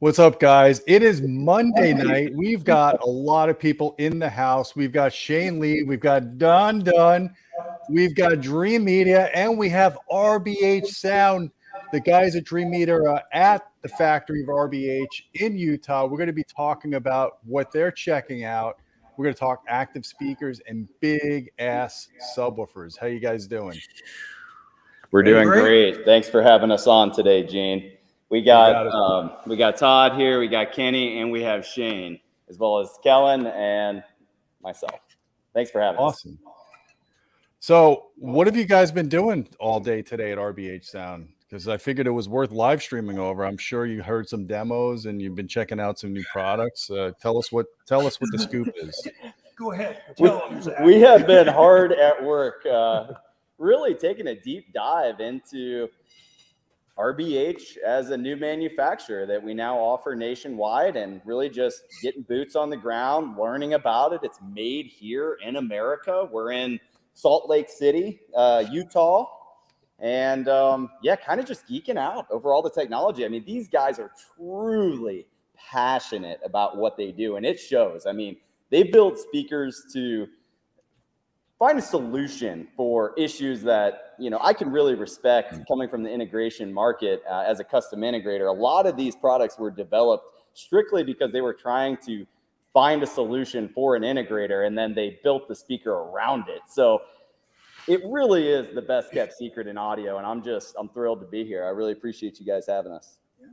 What's up, guys? It is Monday night. We've got a lot of people in the house. We've got Shane Lee, we've got Don, we've got Dreamedia, and we have RBH Sound. The guys at Dreamedia are at the factory of RBH in Utah. We're going to be talking about what they're checking out. We're going to talk active speakers and big ass subwoofers. How you guys doing? We're doing great. Thanks for having us on today, Gene. We got Todd here, we got Kenny, and we have Shane, as well as Kellen and myself. Thanks for having us. Awesome. So what have you guys been doing all day today at RBH Sound? Because I figured it was worth live streaming over. I'm sure you heard some demos and you've been checking out some new products. Tell us what the scoop is. Go ahead. We have been hard at work, really taking a deep dive into RBH as a new manufacturer that we now offer nationwide, and really just getting boots on the ground, learning about it. It's made here in America. We're in Salt Lake City, Utah. And yeah, kind of just geeking out over all the technology. I mean, these guys are truly passionate about what they do, and it shows. I mean, they build speakers to find a solution for issues that, you know, I can really respect coming from the integration market as a custom integrator. A lot of these products were developed strictly because they were trying to find a solution for an integrator, and then they built the speaker around it. So it really is the best kept secret in audio, and I'm thrilled to be here. I really appreciate you guys having us. Yeah.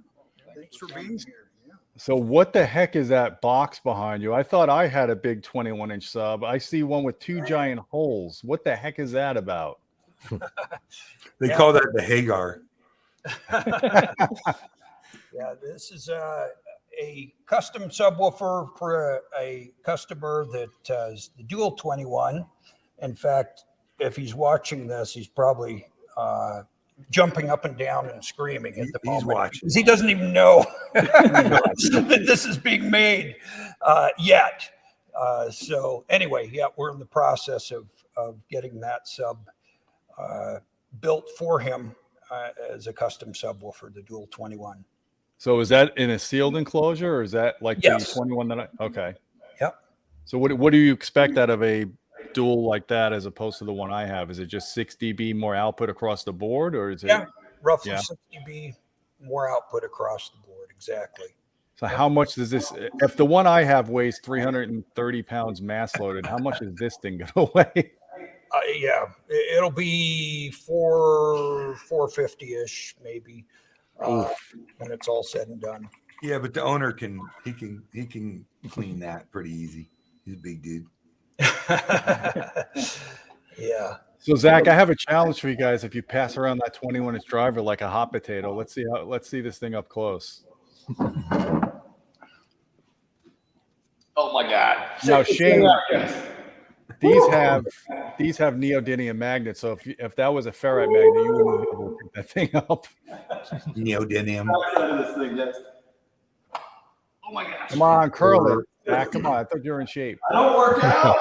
Thanks for being here. Yeah. So what the heck is that box behind you? I thought I had a big 21-inch sub. I see one with two giant holes. What the heck is that about? They call that the Hagar. Yeah, this is a custom subwoofer for a customer that is the Dual 21. In fact, if he's watching this, he's probably jumping up and down and screaming at the moment. He's watching. He doesn't even know that this is being made yet. So anyway, yeah, we're in the process of getting that sub built for him as a custom subwoofer, the Dual 21. So is that in a sealed enclosure, or is that like the 21 that okay. Yep. So what do you expect out of a dual like that as opposed to the one I have? Is it just 6 dB more output across the board, or is it roughly 6 dB more output across the board? Exactly. So how much does this, if the one I have weighs 330 pounds mass loaded, how much is this thing gonna weigh? Yeah, it'll be 450-ish maybe when it's all said and done. Yeah, but the owner can clean that pretty easy. He's a big dude. Yeah. So Zach, I have a challenge for you guys. If you pass around that 21-inch driver like a hot potato, let's see this thing up close. Oh my God! Now Shane, these have neodymium magnets. So if that was a ferrite magnet, you wouldn't be able to pick that thing up. Neodymium. Oh my gosh! Come on, curl it. Zach, come on. I thought you were in shape. I don't work out.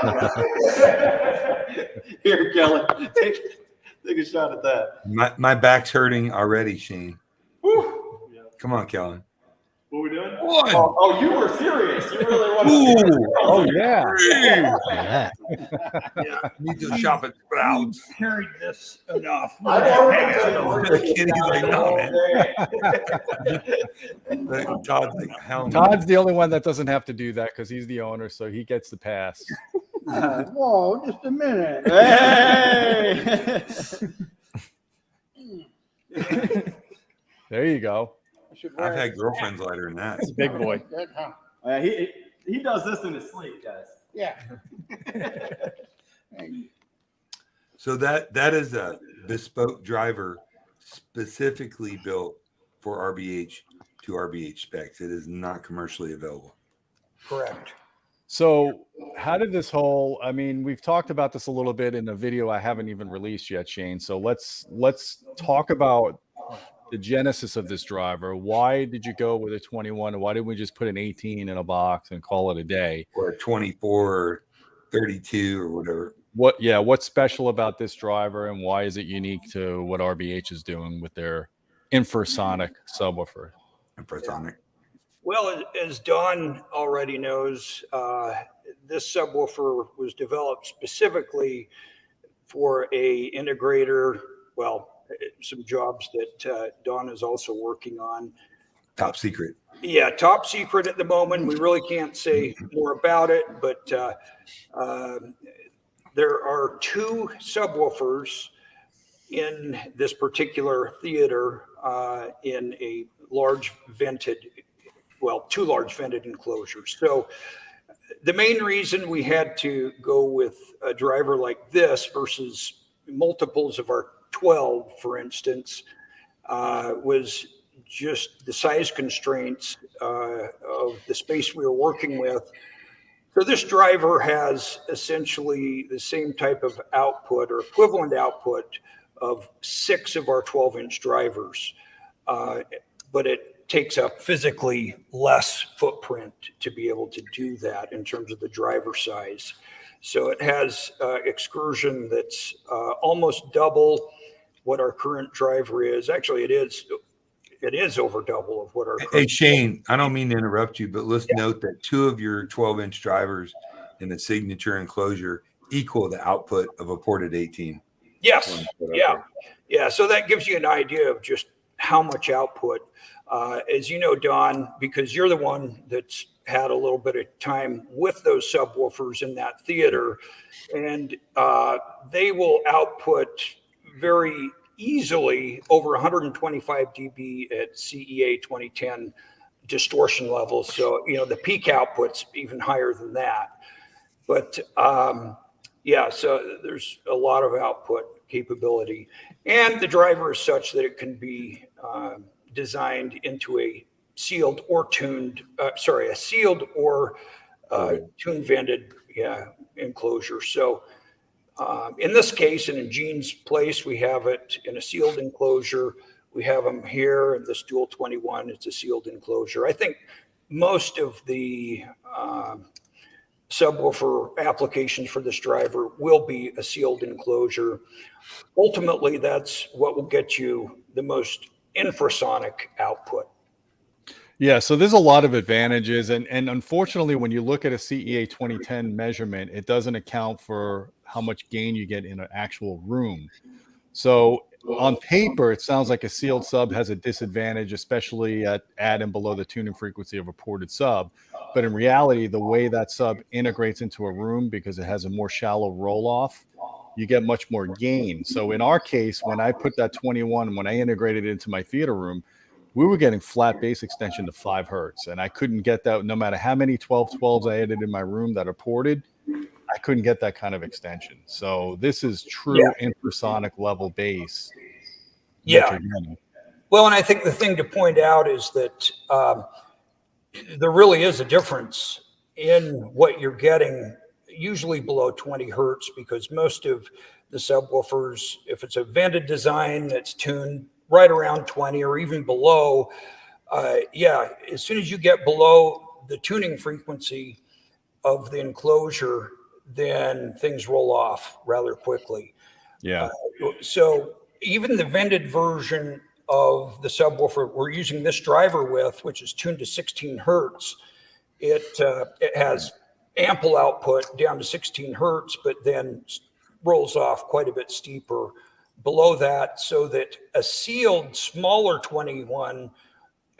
Here, Kelly, take a shot at that. My back's hurting already, Shane. Woo. Yeah. Come on, Kellen. What are we doing? One. Oh, you were serious. You really wanted to. Oh yeah. Yeah. Need to shop at Sprouts. Carried this enough. Todd's like, hell no. Todd's the only one that doesn't have to do that because he's the owner, so he gets the pass. Whoa, just a minute. Hey. There you go. I've had girlfriends lighter than that. It's a big boy. He does this in his sleep, guys. Yeah. So that is a bespoke driver specifically built for RBH to RBH specs. It is not commercially available. Correct. So how did this whole, I mean, we've talked about this a little bit in a video I haven't even released yet, Shane. So let's talk about the genesis of this driver. Why did you go with a 21? And why didn't we just put an 18 in a box and call it a day? Or a 24 or 32 or whatever. What's special about this driver, and why is it unique to what RBH is doing with their infrasonic subwoofer? Infrasonic. Well, as Don already knows, this subwoofer was developed specifically for a integrator. Well, some jobs that Don is also working on. Top secret. Yeah, top secret at the moment. We really can't say more about it, but there are 2 subwoofers in this particular theater in a large vented, well, 2 large vented enclosures. So the main reason we had to go with a driver like this versus multiples of our 12, for instance, was just the size constraints of the space we were working with. So this driver has essentially the same type of output or equivalent output of 6 of our 12-inch drivers, but it takes up physically less footprint to be able to do that in terms of the driver size. So it has excursion that's almost double what our current driver is. Actually, it is over double of what our current. Hey, Shane, I don't mean to interrupt you, but let's note that 2 of your 12-inch drivers in the signature enclosure equal the output of a ported 18. Yes. Yeah. So that gives you an idea of just how much output. As you know, Don, because you're the one that's had a little bit of time with those subwoofers in that theater, and they will output very easily over 125 dB at CEA 2010 distortion levels. So, the peak output's even higher than that. But yeah, so there's a lot of output capability. And the driver is such that it can be designed into a sealed or tuned, tuned vented enclosure. So in this case, and in Gene's place, we have it in a sealed enclosure. We have them here in this Dual 21. It's a sealed enclosure. I think most of the subwoofer applications for this driver will be a sealed enclosure. Ultimately, that's what will get you the most infrasonic output. Yeah, so there's a lot of advantages, and unfortunately, when you look at a CEA 2010 measurement, it doesn't account for how much gain you get in an actual room. So on paper, it sounds like a sealed sub has a disadvantage, especially at and below the tuning frequency of a ported sub. But in reality, the way that sub integrates into a room, because it has a more shallow roll-off, you get much more gain. So in our case, when I put that 21, when I integrated it into my theater room, we were getting flat bass extension to 5 hertz. And I couldn't get that no matter how many 1212s I added in my room that are ported. I couldn't get that kind of extension. So this is true infrasonic level bass. Yeah. Well, and I think the thing to point out is that there really is a difference in what you're getting, usually below 20 hertz, because most of the subwoofers, if it's a vented design that's tuned right around 20 or even below, as soon as you get below the tuning frequency of the enclosure, then things roll off rather quickly. Yeah. So even the vented version of the subwoofer we're using this driver with, which is tuned to 16 hertz, it has ample output down to 16 hertz, but then rolls off quite a bit steeper below that, so that a sealed smaller 21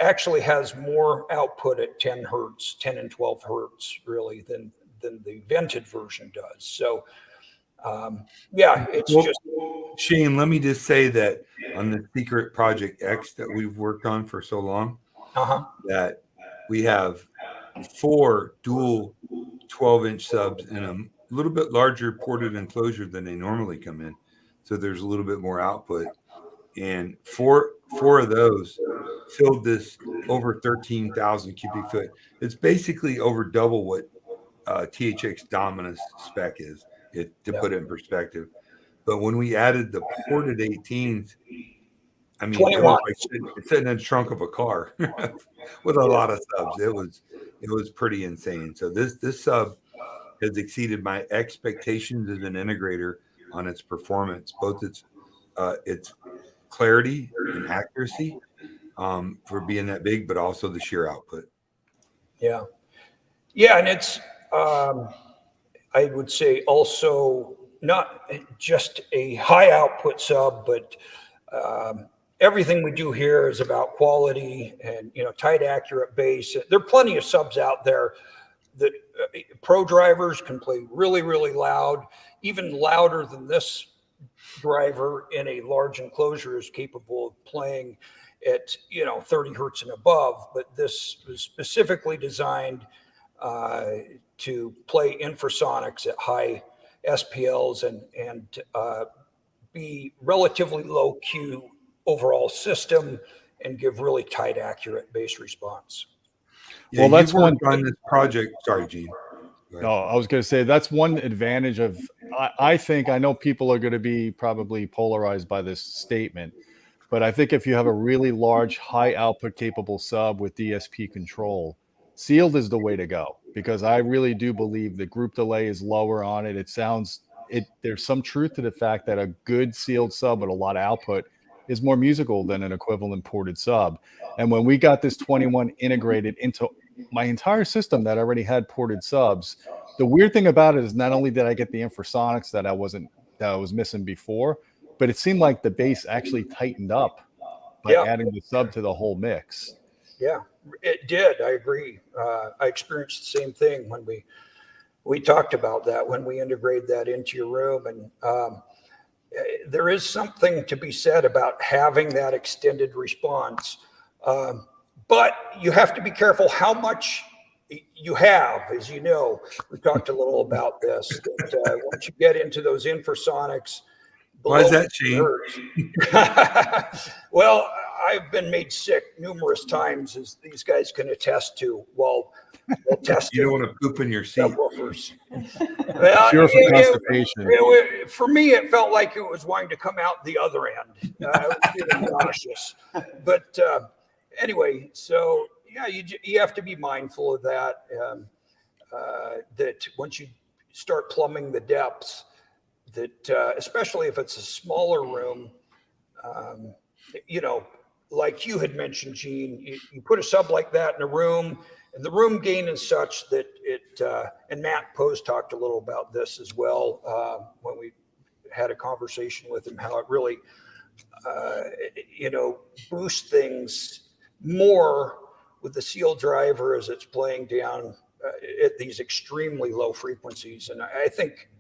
actually has more output at 10 hertz, 10 and 12 hertz really than the vented version does. So it's just. Shane, let me just say that on the Secret Project X that we've worked on for so long, that we have 4 dual 12-inch subs in a little bit larger ported enclosure than they normally come in. So there's a little bit more output. And four of those filled this over 13,000 cubic foot. It's basically over double what THX Dominus spec is, to put it in perspective. But when we added the ported 18s, I mean, it was like sitting in the trunk of a car with a lot of subs. It was pretty insane. So this sub has exceeded my expectations as an integrator on its performance, both its clarity and accuracy for being that big, but also the sheer output. Yeah. Yeah. And it's, I would say also not just a high output sub, but everything we do here is about quality and, tight, accurate bass. There are plenty of subs out there that pro drivers can play really, really loud, even louder than this driver in a large enclosure is capable of playing at 30 hertz and above. But this was specifically designed to play infrasonics at high SPLs and be relatively low Q overall system and give really tight, accurate bass response. Yeah, well, that's one on this project. Sorry, Gene. No, I was going to say that's one advantage of, I think, I know people are going to be probably polarized by this statement, but I think if you have a really large, high output capable sub with DSP control, sealed is the way to go, because I really do believe the group delay is lower on it. There's some truth to the fact that a good sealed sub with a lot of output is more musical than an equivalent ported sub. And when we got this 21 integrated into my entire system that already had ported subs, the weird thing about it is not only did I get the infrasonics that I was missing before, but it seemed like the bass actually tightened up by adding the sub to the whole mix. Yeah, it did. I agree. I experienced the same thing when we talked about that, when we integrated that into your room. And there is something to be said about having that extended response. But you have to be careful how much you have. As you know, we talked a little about this, that once you get into those infrasonics. Why is that, Gene? Well, I've been made sick numerous times, as these guys can attest to. Well, you don't want to poop in your seat. Subwoofers. Cure for constipation. For me, it felt like it was wanting to come out the other end. I was feeling nauseous. But anyway, so yeah, you have to be mindful of that. That once you start plumbing the depths, that especially if it's a smaller room, like you had mentioned, Gene, you put a sub like that in a room, and the room gain is such that it, and Matt Pose talked a little about this as well when we had a conversation with him, how it really, boosts things more with the seal driver as it's playing down at these extremely low frequencies. And I think,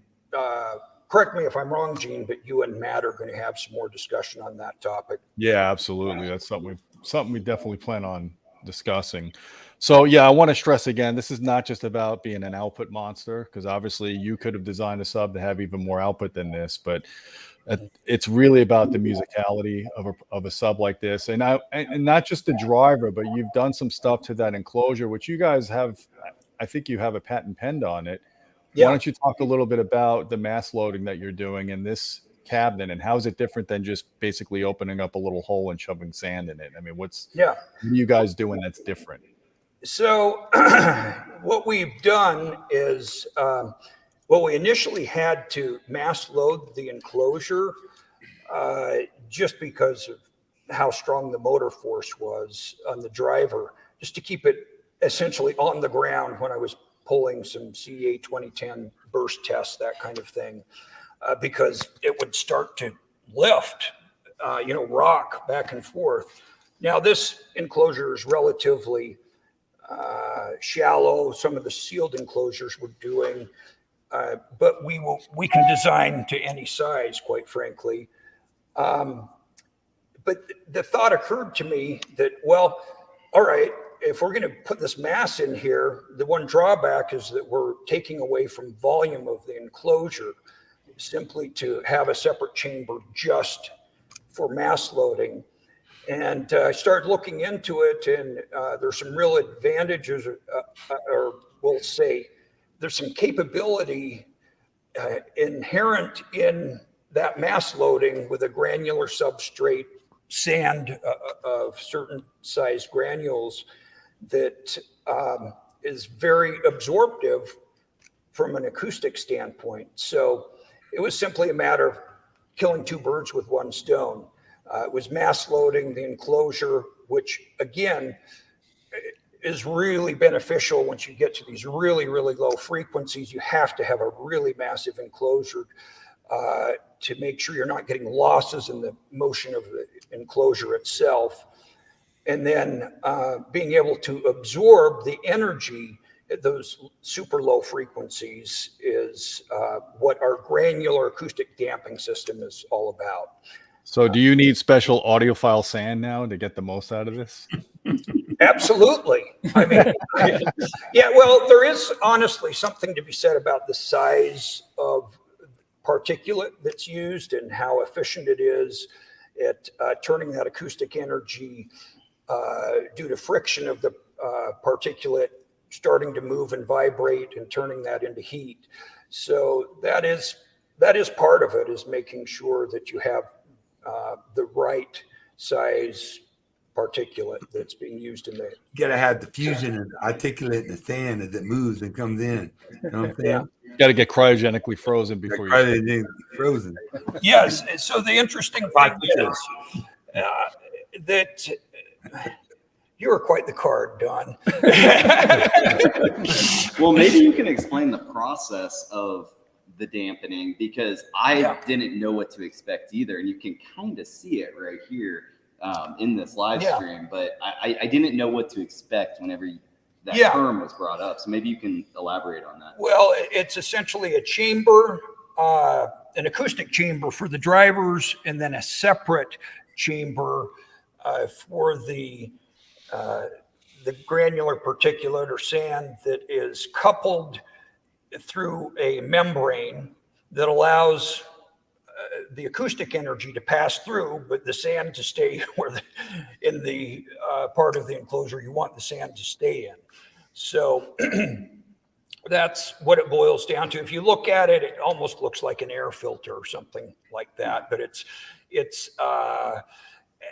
correct me if I'm wrong, Gene, but you and Matt are going to have some more discussion on that topic. Yeah, absolutely. That's something we definitely plan on discussing. So yeah, I want to stress again, this is not just about being an output monster, because obviously you could have designed a sub to have even more output than this, but it's really about the musicality of a sub like this. And not just the driver, but you've done some stuff to that enclosure, which you guys have, I think you have a patent pending on it. Yeah. Why don't you talk a little bit about the mass loading that you're doing in this cabinet, and how is it different than just basically opening up a little hole and shoving sand in it? I mean, what are you guys doing that's different? So what we've done is, we initially had to mass load the enclosure just because of how strong the motor force was on the driver, just to keep it essentially on the ground when I was pulling some CA 2010 burst tests, that kind of thing, because it would start to lift, rock back and forth. Now, this enclosure is relatively shallow. Some of the sealed enclosures we're doing, but we can design to any size, quite frankly. But the thought occurred to me that, well, all right, if we're going to put this mass in here, the one drawback is that we're taking away from volume of the enclosure, simply to have a separate chamber just for mass loading. And I started looking into it, and there's some real advantages, or we'll say there's some capability inherent in that mass loading with a granular substrate sand of certain size granules that is very absorptive from an acoustic standpoint. So it was simply a matter of killing two birds with one stone. It was mass loading the enclosure, which again, is really beneficial once you get to these really, really low frequencies. You have to have a really massive enclosure to make sure you're not getting losses in the motion of the enclosure itself. And then being able to absorb the energy at those super low frequencies is what our granular acoustic damping system is all about. So do you need special audiophile sand now to get the most out of this? Absolutely. I mean, yeah, well, there is honestly something to be said about the size of particulate that's used and how efficient it is at turning that acoustic energy due to friction of the particulate starting to move and vibrate and turning that into heat. So that is part of it, is making sure that you have the right size particulate that's being used in the. You gotta have the fusion and articulate and the fan as it moves and comes in. You know what I'm saying? Yeah. Got to get cryogenically frozen before you. Cryogenically frozen. Yes. So the interesting thing is that you were quite the card, Don. Well, maybe you can explain the process of the dampening, because I didn't know what to expect either. And you can kind of see it right here in this live stream, but I didn't know what to expect whenever that term was brought up. So maybe you can elaborate on that. Well, it's essentially a chamber, an acoustic chamber for the drivers, and then a separate chamber for the granular particulate or sand that is coupled through a membrane that allows the acoustic energy to pass through, but the sand to stay in the part of the enclosure you want the sand to stay in. So that's what it boils down to. If you look at it, it almost looks like an air filter or something like that, but it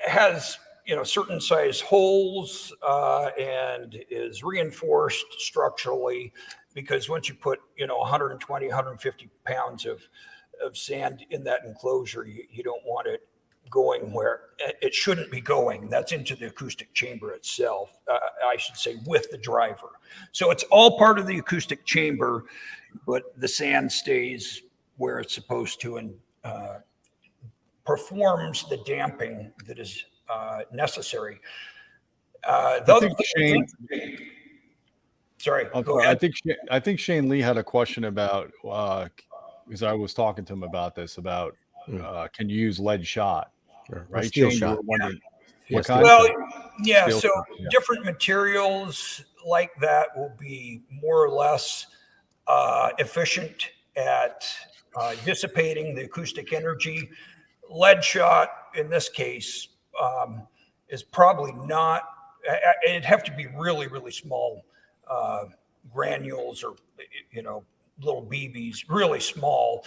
has certain size holes and is reinforced structurally, because once you put 120, 150 pounds of sand in that enclosure, you don't want it going where it shouldn't be going. That's into the acoustic chamber itself, I should say, with the driver. So it's all part of the acoustic chamber, but the sand stays where it's supposed to and performs the damping that is necessary. Sorry. Go ahead. I think Shane Lee had a question about because I was talking to him about this, about can you use lead shot, right? Steel Shane, shot. What kind? Well, yeah. Steel So shot, different materials like that will be more or less efficient at dissipating the acoustic energy. Lead shot, in this case, is probably not. It'd have to be really, really small granules or little BBs, really small.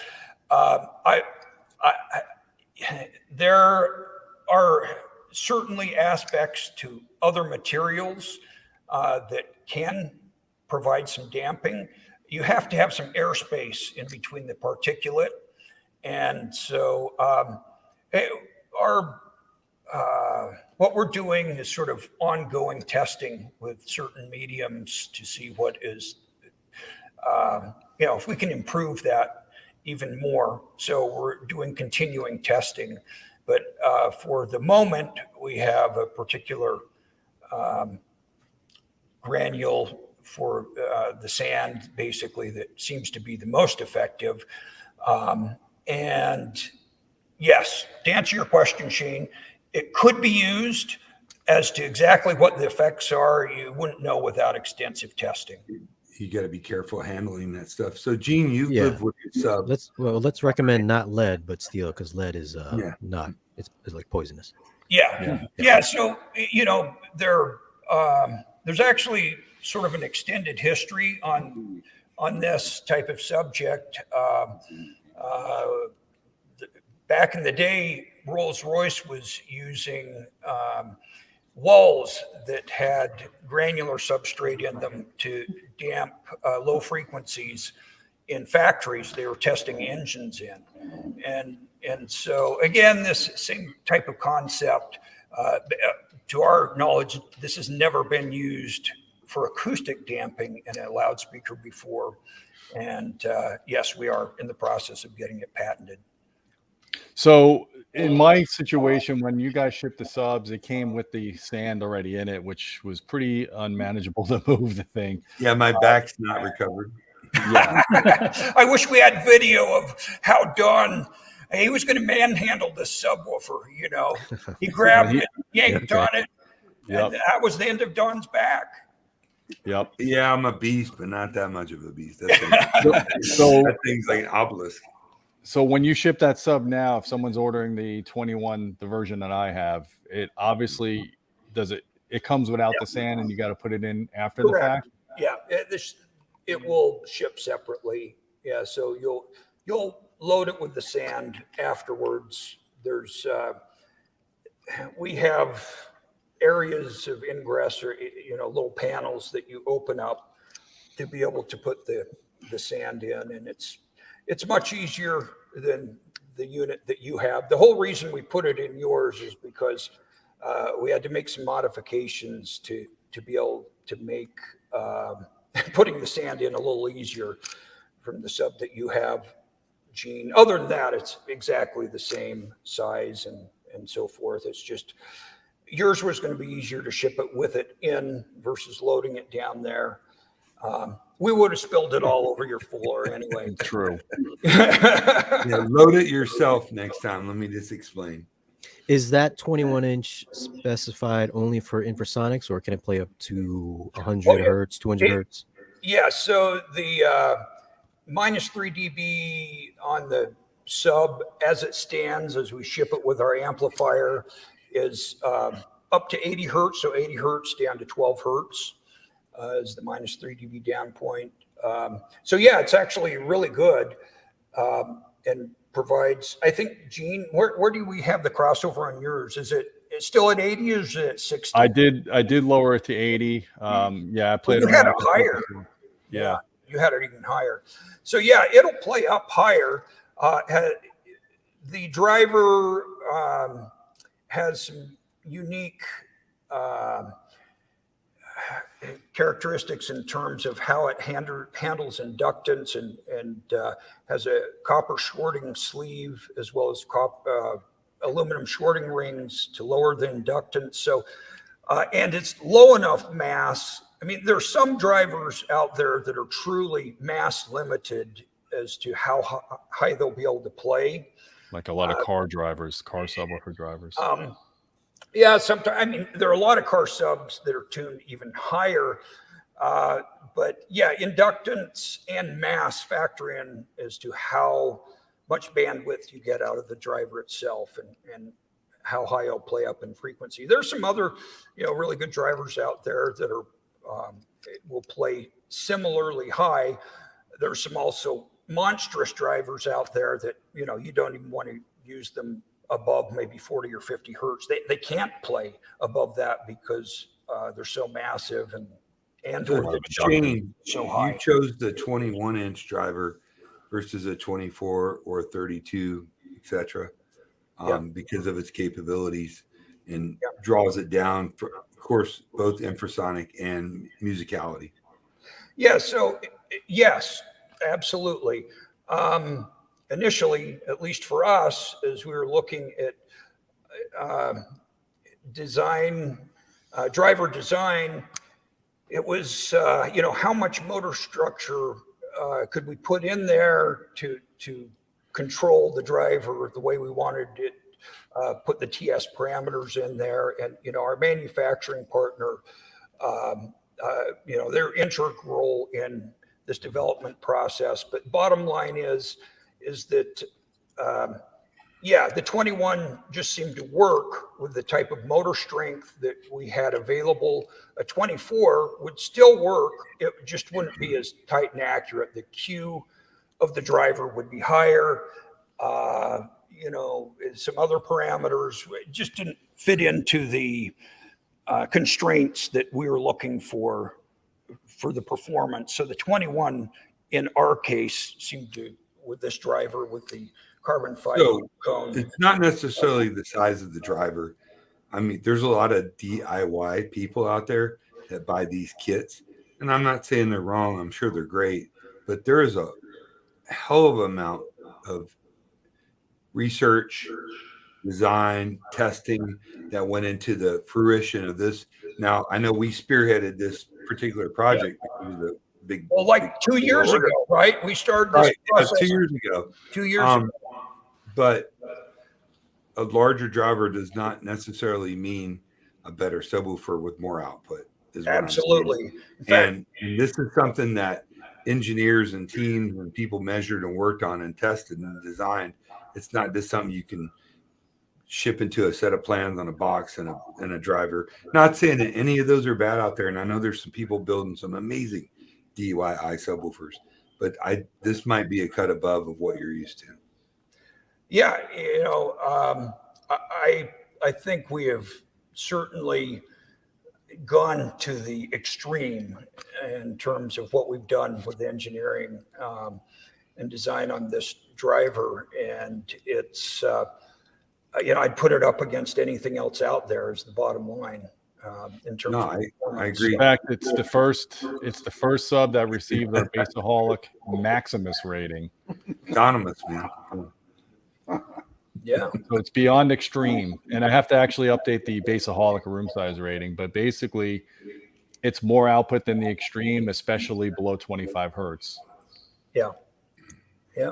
There are certainly aspects to other materials that can provide some damping. You have to have some airspace in between the particulate, and so what we're doing is sort of ongoing testing with certain mediums to see what is, if we can improve that even more. So we're doing continuing testing, but for the moment, we have a particular granule for the sand, basically, that seems to be the most effective. And yes, to answer your question, Shane, it could be used. As to exactly what the effects are, you wouldn't know without extensive testing. You got to be careful handling that stuff. So, Gene, you live with your sub. Let's recommend not lead, but steel, because lead is not. It's like poisonous. Yeah. So there's actually sort of an extended history on this type of subject. Back in the day, Rolls-Royce was using walls that had granular substrate in them to damp low frequencies in factories they were testing engines in. And so again, this same type of concept, to our knowledge, this has never been used for acoustic damping in a loudspeaker before. And yes, we are in the process of getting it patented. So in my situation, when you guys shipped the subs, it came with the sand already in it, which was pretty unmanageable to move the thing. Yeah, my back's not recovered. Yeah. I wish we had video of how Don, he was going to manhandle this subwoofer, you know. He grabbed it, yanked on it, and that was the end of Don's back. Yep. Yeah, I'm a beast, but not that much of a beast. That thing's like an obelisk. So when you ship that sub now, if someone's ordering the 21, the version that I have, it obviously it comes without the sand, and you got to put it in after the fact. Yeah, it will ship separately. Yeah, so you'll load it with the sand afterwards. There's we have areas of ingress, or little panels that you open up to be able to put the sand in, and it's much easier than the unit that you have. The whole reason we put it in yours is because we had to make some modifications to be able to make putting the sand in a little easier from the sub that you have, Gene. Other than that, it's exactly the same size and so forth. It's just yours was going to be easier to ship it with it in versus loading it down there. We would have spilled it all over your floor anyway. True. Yeah, load it yourself next time. Let me just explain. Is that 21-inch specified only for infrasonics, or can it play up to 100 hertz, 200 hertz? Yeah, so the minus 3 dB on the sub as it stands, as we ship it with our amplifier, is up to 80 hertz, so 80 hertz down to 12 hertz. Is the minus 3 dB down point. So yeah, it's actually really good and provides, I think, Gene, where do we have the crossover on yours? Is it still at 80 or is it at 60? I did lower it to 80. Yeah, I played you had it higher. Yeah. You had it even higher. So yeah, it'll play up higher. The driver has some unique characteristics in terms of how it handles inductance and has a copper shorting sleeve as well as aluminum shorting rings to lower the inductance. So, and it's low enough mass. I mean, there are some drivers out there that are truly mass limited as to how high they'll be able to play. Like a lot of car subwoofer drivers. Yeah, sometimes, I mean, there are a lot of car subs that are tuned even higher, but yeah, inductance and mass factor in as to how much bandwidth you get out of the driver itself and how high it'll play up in frequency. There's some other, really good drivers out there that are will play similarly high. There's some also monstrous drivers out there that you don't even want to use them above maybe 40 or 50 hertz. They can't play above that because they're so massive and Shane, so high. You chose the 21-inch driver versus a 24 or 32, etc., because of its capabilities, and draws it down for, of course, both infrasonic and musicality. Yeah. So yes, absolutely. Initially, at least for us, as we were looking at driver design, it was, how much motor structure could we put in there to control the driver the way we wanted it, put the TS parameters in there. And, our manufacturing partner, they're integral in this development process. But bottom line is that, the 21 just seemed to work with the type of motor strength that we had available. A 24 would still work. It just wouldn't be as tight and accurate. The Q of the driver would be higher. Some other parameters just didn't fit into the constraints that we were looking for the performance. So the 21 in our case seemed to, with this driver with the carbon fiber cone. It's not necessarily the size of the driver. I mean, there's a lot of DIY people out there that buy these kits. And I'm not saying they're wrong. I'm sure they're great, but there is a hell of amount of research, design, testing that went into the fruition of this. Now, I know we spearheaded this particular project because of the big. Well, like 2 years ago, right? We started this process 2 years ago. 2 years ago. But a larger driver does not necessarily mean a better subwoofer with more output. Is what Absolutely. And this is something that engineers and teams and people measured and worked on and tested and designed. It's not just something you can ship into a set of plans on a box and a driver. Not saying that any of those are bad out there, and I know there's some people building some amazing DIY subwoofers, but this might be a cut above of what you're used to. Yeah, you know, I think we have certainly gone to the extreme in terms of what we've done with engineering and design on this driver, and it's you know, I'd put it up against anything else out there is the bottom line in terms of I agree. In fact, it's the first sub that received our Bassaholic Maximus rating. Anonymous, man. Yeah. So it's beyond extreme. And I have to actually update the Bassaholic room size rating, but basically it's more output than the extreme, especially below 25 hertz. Yeah. Yeah.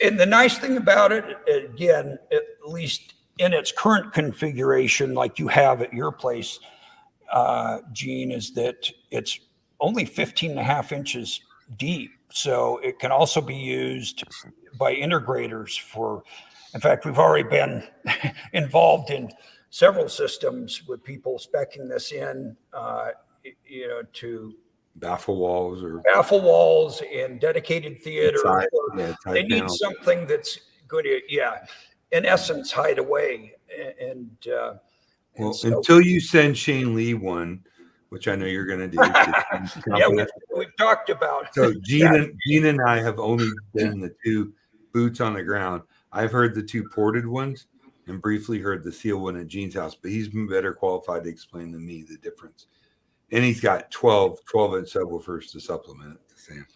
And the nice thing about it, again, at least in its current configuration, like you have at your place, Gene, is that it's only 15.5 inches deep. So it can also be used by integrators for, in fact, we've already been involved in several systems with people speccing this in, you know, to baffle walls and dedicated theater. They need something that's going to, in essence, hide away. And well, so, until you send Shane Lee one, which I know you're going to do. Yeah, we've talked about. So Gene and I have only been the two boots on the ground. I've heard the two ported ones and briefly heard the seal one at Gene's house, but he's been better qualified to explain than me the difference. And he's got 12-inch subwoofers to supplement it. Sam.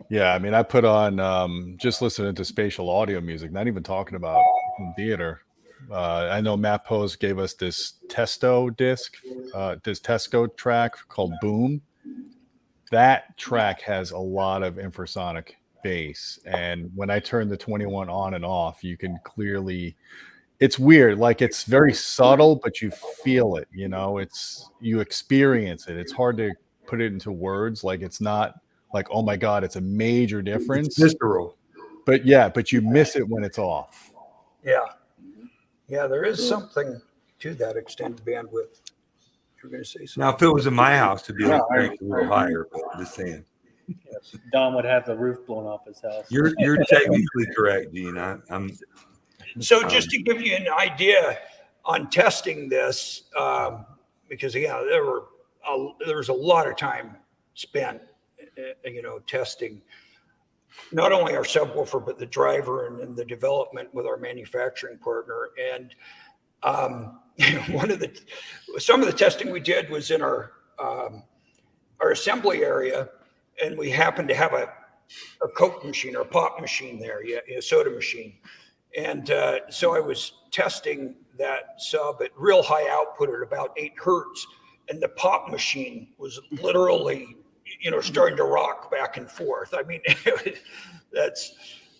Yeah, I mean, I put on just listening to spatial audio music, not even talking about theater. I know Matt Post gave us this Testo disc, this Tesco track called Boom. That track has a lot of infrasonic bass, and when I turn the 21 on and off, you can clearly. It's weird, like it's very subtle, but you feel it. You know, you experience it. It's hard to put it into words. Like it's not like, oh my god, it's a major difference. It's visceral. But you miss it when it's off. Yeah, there is something to that extended bandwidth. You're going to say something. Now, if it was in my house, it'd be a little higher, but I'm just saying. Yes. Don would have the roof blown off his house. You're technically correct, Gene. So just to give you an idea on testing this, because there was a lot of time spent, testing not only our subwoofer but the driver and the development with our manufacturing partner. And some of the testing we did was in our assembly area, and we happened to have a Coke machine or a pop machine there, a soda machine. And so I was testing that sub at real high output at about 8 hertz, and the pop machine was literally, starting to rock back and forth. I mean, that's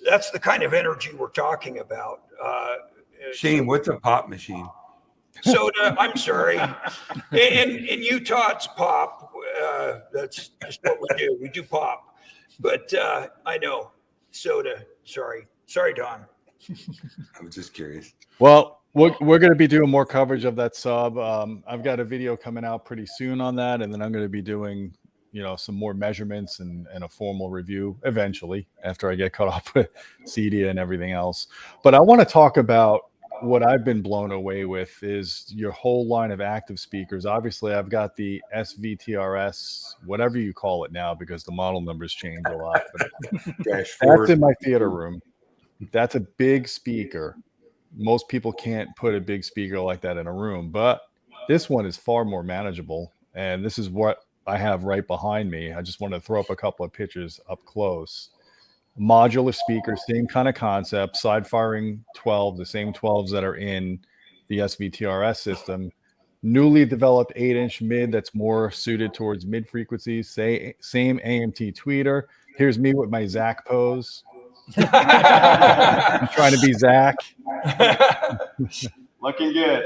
the kind of energy we're talking about. Shane, what's a pop machine? Soda, I'm sorry. In Utah, it's pop. That's just what we do. We do pop. But I know, soda. Sorry, Don. I was just curious. Well, we're going to be doing more coverage of that sub. I've got a video coming out pretty soon on that, and then I'm going to be doing, some more measurements and a formal review eventually after I get caught up with CEDIA and everything else. But I want to talk about what I've been blown away with is your whole line of active speakers. Obviously, I've got the SVTRS, whatever you call it now, because the model numbers change a lot. But that's in my theater room. That's a big speaker. Most people can't put a big speaker like that in a room, but this one is far more manageable. And this is what I have right behind me. I just want to throw up a couple of pictures up close. Modular speakers, same kind of concept, side firing 12, the same 12s that are in the SVTRS system. Newly developed 8-inch mid that's more suited towards mid frequencies. Same AMT tweeter. Here's me with my Zack pose. I'm trying to be Zack. Looking good.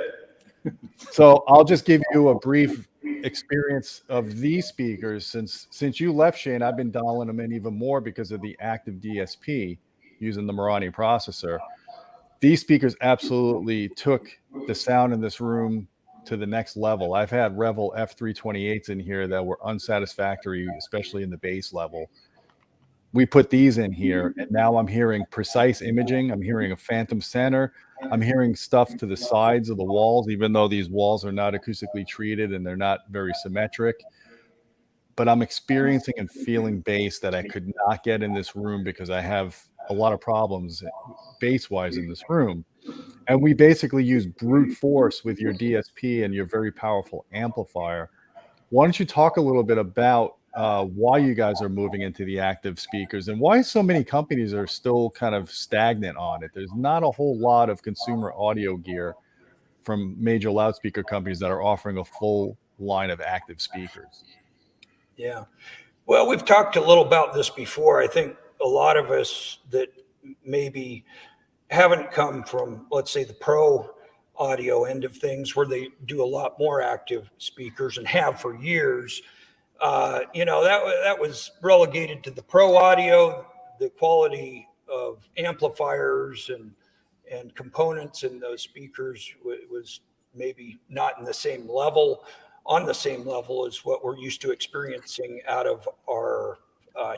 So I'll just give you a brief experience of these speakers. Since you left, Shane, I've been dialing them in even more because of the active DSP using the Marani processor. These speakers absolutely took the sound in this room to the next level. I've had Revel F328s in here that were unsatisfactory, especially in the bass level. We put these in here, and now I'm hearing precise imaging. I'm hearing a phantom center. I'm hearing stuff to the sides of the walls, even though these walls are not acoustically treated and they're not very symmetric. But I'm experiencing and feeling bass that I could not get in this room because I have a lot of problems bass-wise in this room. And we basically use brute force with your DSP and your very powerful amplifier. Why don't you talk a little bit about why you guys are moving into the active speakers and why so many companies are still kind of stagnant on it? There's not a whole lot of consumer audio gear from major loudspeaker companies that are offering a full line of active speakers. Yeah. Well, we've talked a little about this before. I think a lot of us that maybe haven't come from, let's say, the pro audio end of things where they do a lot more active speakers and have for years. That was relegated to the pro audio. The quality of amplifiers and components in those speakers was maybe not on the same level as what we're used to experiencing out of our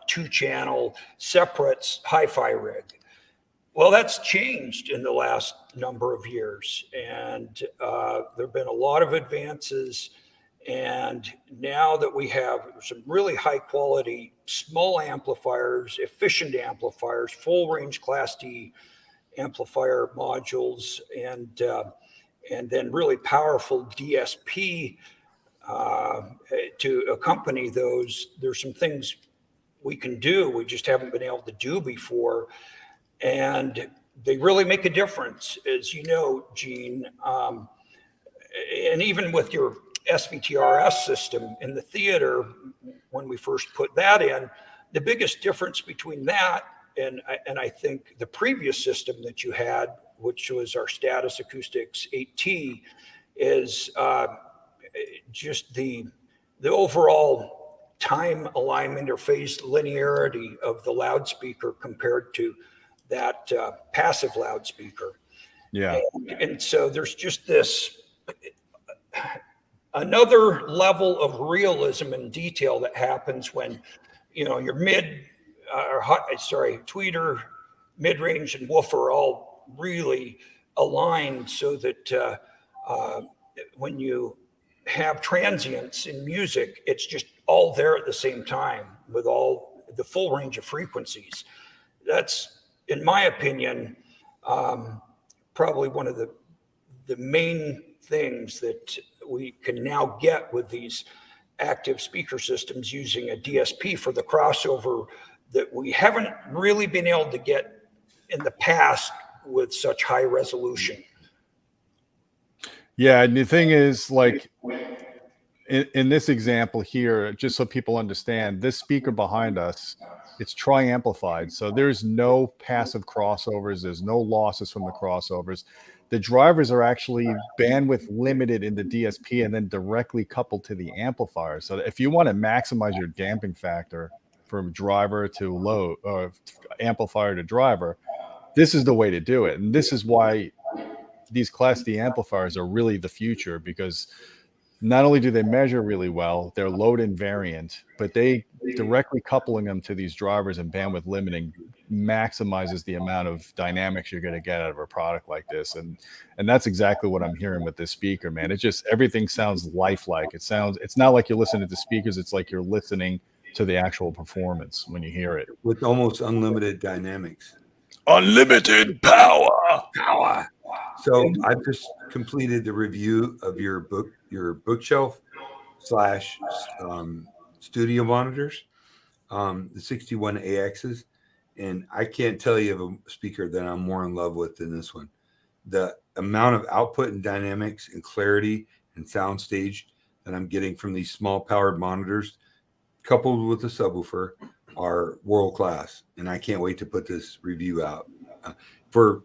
2-channel separate hi-fi rig. Well, that's changed in the last number of years, and there have been a lot of advances. And now that we have some really high quality, small amplifiers, efficient amplifiers, full range Class D amplifier modules, and then really powerful DSP to accompany those, there's some things we can do we just haven't been able to do before. And they really make a difference, as you know, Gene. And even with your SVTRS system in the theater, when we first put that in, the biggest difference between that and I think the previous system that you had, which was our Status Acoustics 8T, is just the overall time alignment or phase linearity of the loudspeaker compared to that passive loudspeaker. Yeah. And so there's just this another level of realism and detail that happens when, your tweeter, mid-range, and woofer are all really aligned so that when you have transients in music, it's just all there at the same time with all the full range of frequencies. That's, in my opinion, probably one of the main things that we can now get with these active speaker systems using a DSP for the crossover that we haven't really been able to get in the past with such high resolution. Yeah, and the thing is, like, in this example here, just so people understand, this speaker behind us, it's tri-amplified. So there's no passive crossovers. There's no losses from the crossovers. The drivers are actually bandwidth limited in the DSP and then directly coupled to the amplifier. So if you want to maximize your damping factor from driver to low, or amplifier to driver, this is the way to do it. And this is why these Class D amplifiers are really the future, because not only do they measure really well, they're load invariant, but they directly coupling them to these drivers and bandwidth limiting maximizes the amount of dynamics you're going to get out of a product like this. And that's exactly what I'm hearing with this speaker, man. It's just, everything sounds lifelike. It's not like you're listening to speakers. It's like you're listening to the actual performance when you hear it. With almost unlimited dynamics. Unlimited power. So I just completed the review of your bookshelf, slash studio monitors, the 61AXs. And I can't tell you of a speaker that I'm more in love with than this one. The amount of output and dynamics and clarity and soundstage that I'm getting from these small powered monitors, coupled with the subwoofer, are world class. And I can't wait to put this review out. For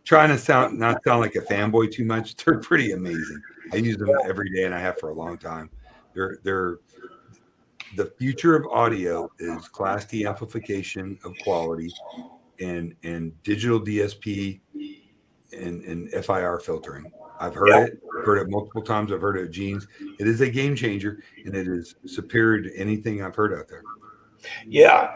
trying to not sound like a fanboy too much, they're pretty amazing. I use them every day, and I have for a long time. They're the future of audio is Class D amplification of quality and digital DSP and FIR filtering. I've heard it multiple times. I've heard it at Gene's. It is a game changer, and it is superior to anything I've heard out there. Yeah,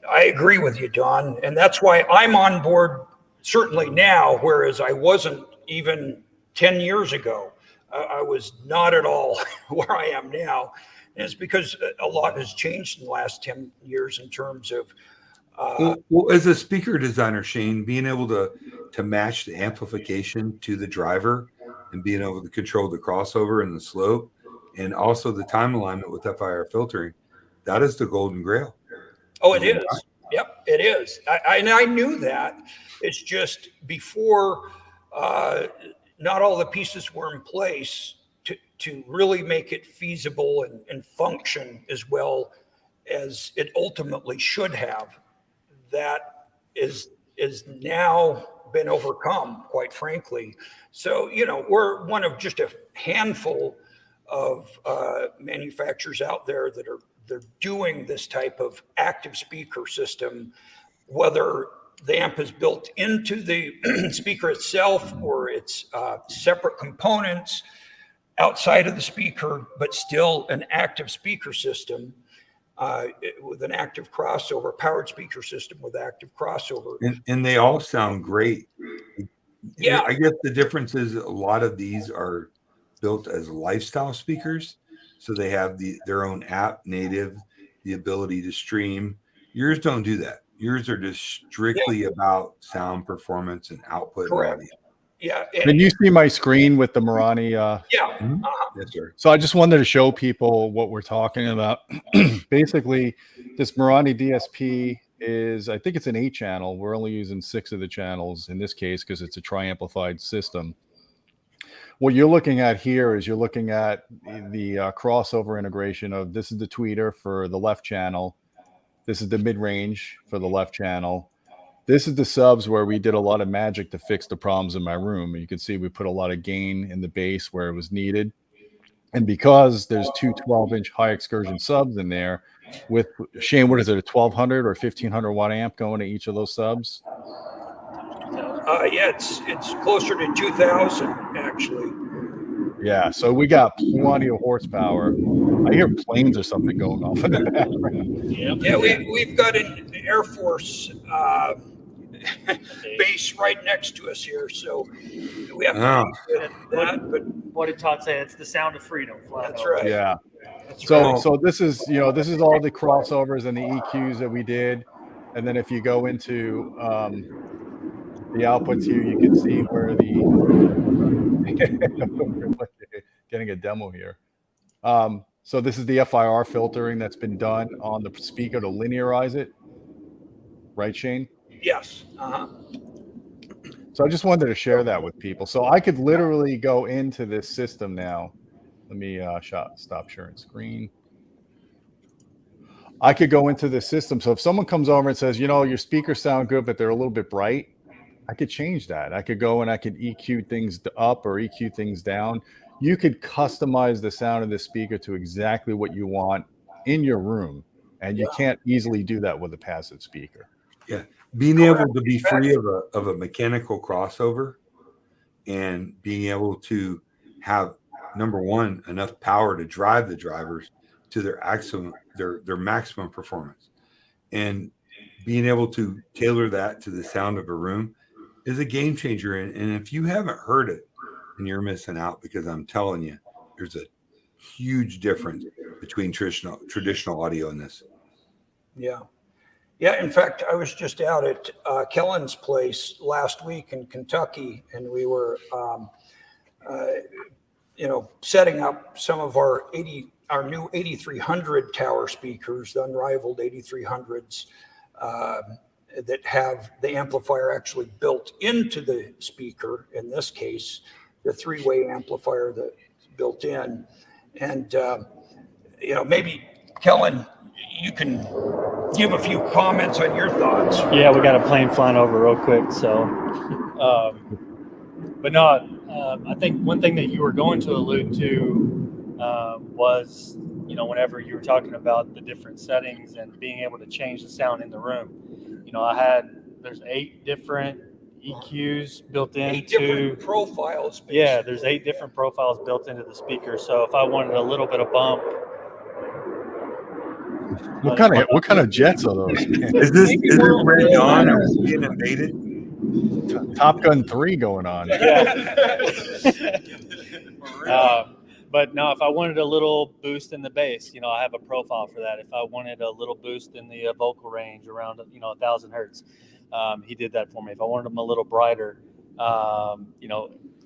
I agree with you, Don. And that's why I'm on board certainly now, whereas I wasn't even 10 years ago. I was not at all where I am now. And it's because a lot has changed in the last 10 years in terms of well, as a speaker designer, Shane, being able to match the amplification to the driver and being able to control the crossover and the slope and also the time alignment with FIR filtering, that is the golden grail. Oh, it is. Yep, it is. I knew that. It's just before not all the pieces were in place to really make it feasible and function as well as it ultimately should have. That is now been overcome, quite frankly. So, we're one of just a handful of manufacturers out there that they're doing this type of active speaker system, whether the amp is built into the speaker itself or it's separate components outside of the speaker, but still an active speaker system with an active crossover, powered speaker system with active crossover. And they all sound great. Yeah. I guess the difference is a lot of these are built as lifestyle speakers. So they have their own app native, the ability to stream. Yours don't do that. Yours are just strictly about sound performance and output. Correct. And audio. Yeah. Can you see my screen with the Marani? Yeah. Yes, sir. So I just wanted to show people what we're talking about. Basically, this Marani DSP is, I think it's an 8-channel. We're only using 6 of the channels in this case because it's a tri-amplified system. What you're looking at here is you're looking at the crossover integration of this is the tweeter for the left channel. This is the mid-range for the left channel. This is the subs where we did a lot of magic to fix the problems in my room. You can see we put a lot of gain in the bass where it was needed. And because there's 2 12-inch high excursion subs in there with, Shane, what is it, a 1200 or 1500 watt amp going to each of those subs? Yeah, it's closer to 2000 actually. Yeah, so we got plenty of horsepower. I hear planes or something going off in the background. Yeah, we've got an Air Force base right next to us here, so we have to be good at that. But what did Todd say? It's the sound of freedom. That's right. Yeah. That's So right. so this is this is all the crossovers and the EQs that we did, and then if you go into the outputs here, you can see where getting a demo here. So this is the FIR filtering that's been done on the speaker to linearize it, right, Shane? Yes. So I just wanted to share that with people. So I could literally go into this system now. Let me stop sharing screen. I could go into this system. So if someone comes over and says, your speakers sound good, but they're a little bit bright, I could change that. I could go and I could EQ things up or EQ things down. You could customize the sound of the speaker to exactly what you want in your room. And you can't easily do that with a passive speaker. Yeah. Being able to be free of a mechanical crossover and being able to have, number one, enough power to drive the drivers to their maximum performance. And being able to tailor that to the sound of a room is a game changer. And if you haven't heard it, and you're missing out, because I'm telling you, there's a huge difference between traditional audio and this. Yeah. Yeah. In fact, I was just out at Kellen's place last week in Kentucky, and we were setting up some of our new 8300 tower speakers, the unrivaled 8300s, that have the amplifier actually built into the speaker. In this case, the three-way amplifier that's built in. And, maybe Kellen, you can give a few comments on your thoughts. Yeah, we got a plane flying over real quick. So, but no, I think one thing that you were going to allude to was, whenever you were talking about the different settings and being able to change the sound in the room. There's 8 different EQs built into 8 different profiles. Basically. Yeah, there's 8 different profiles built into the speaker. So if I wanted a little bit of bump. What kind of jets are those? Is this Red Dawn or being invaded? Top Gun 3 going on. But no, if I wanted a little boost in the bass, I have a profile for that. If I wanted a little boost in the vocal range around, 1,000 hertz, he did that for me. If I wanted them a little brighter,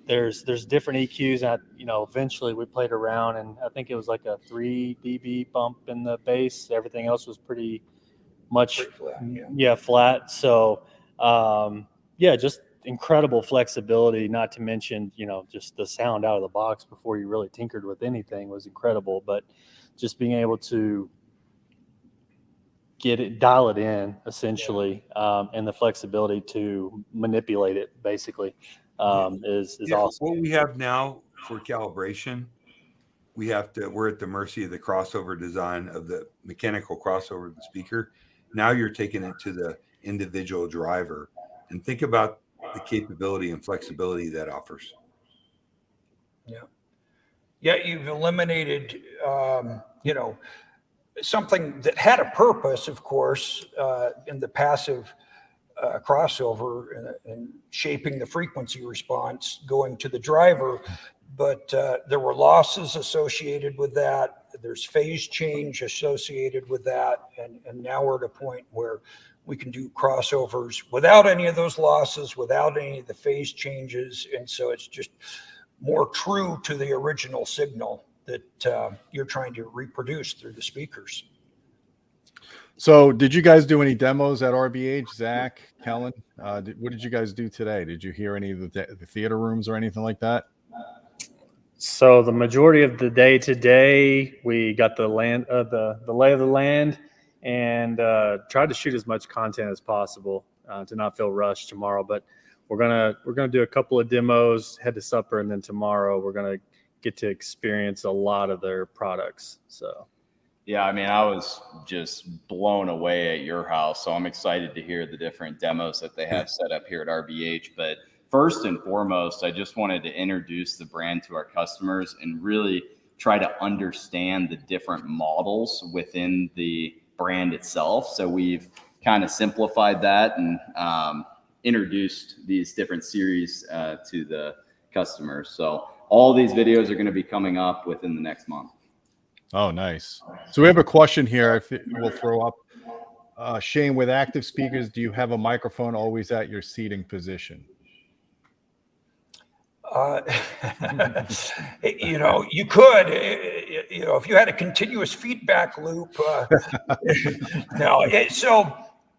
there's different EQs. And eventually we played around, and I think it was like a 3 dB bump in the bass. Everything else was pretty much flat. So just incredible flexibility, not to mention, just the sound out of the box before you really tinkered with anything was incredible. But just being able to dial it in essentially, and the flexibility to manipulate it basically is awesome. What we have now for calibration, we're at the mercy of the crossover design of the mechanical crossover of the speaker. Now you're taking it to the individual driver, and think about the capability and flexibility that offers. Yeah, you've eliminated, something that had a purpose, of course, in the passive crossover and shaping the frequency response going to the driver. But there were losses associated with that. There's phase change associated with that. And now we're at a point where we can do crossovers without any of those losses, without any of the phase changes. And so it's just more true to the original signal that you're trying to reproduce through the speakers. So did you guys do any demos at RBH, Zach, Kellen? What did you guys do today? Did you hear any of the theater rooms or anything like that? So the majority of the day today, we got the lay of the land, and tried to shoot as much content as possible to not feel rushed tomorrow. But we're gonna do a couple of demos, head to supper, and then tomorrow we're gonna get to experience a lot of their products. So yeah, I mean, I was just blown away at your house, so I'm excited to hear the different demos that they have set up here at RBH. But first and foremost, I just wanted to introduce the brand to our customers and really try to understand the different models within the brand itself. So we've kind of simplified that and introduced these different series to the customers. So all these videos are going to be coming up within the next month. Oh, nice. So we have a question here. We'll throw up. Shane, with active speakers, do you have a microphone always at your seating position? You could, if you had a continuous feedback loop. No, so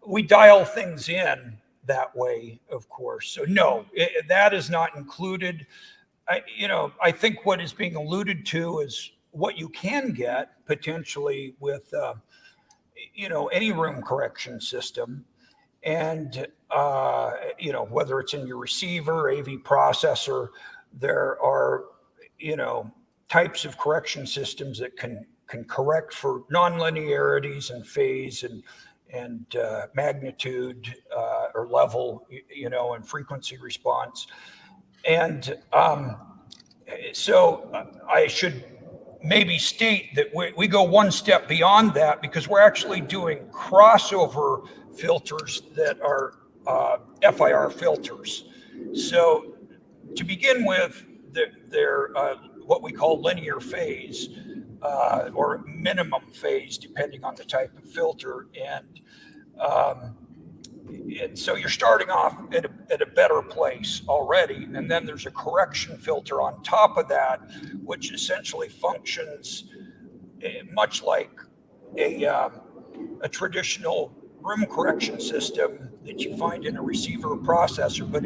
we dial things in that way, of course. So no, that is not included. I think what is being alluded to is what you can get potentially with, any room correction system. And, whether it's in your receiver, AV processor, there are, types of correction systems that can correct for nonlinearities and phase and magnitude or level, and frequency response. And so I should maybe state that we go one step beyond that, because we're actually doing crossover filters that are FIR filters. So to begin with, they're what we call linear phase or minimum phase, depending on the type of filter. And And so you're starting off at a better place already. And then there's a correction filter on top of that, which essentially functions much like a traditional room correction system that you find in a receiver or processor, but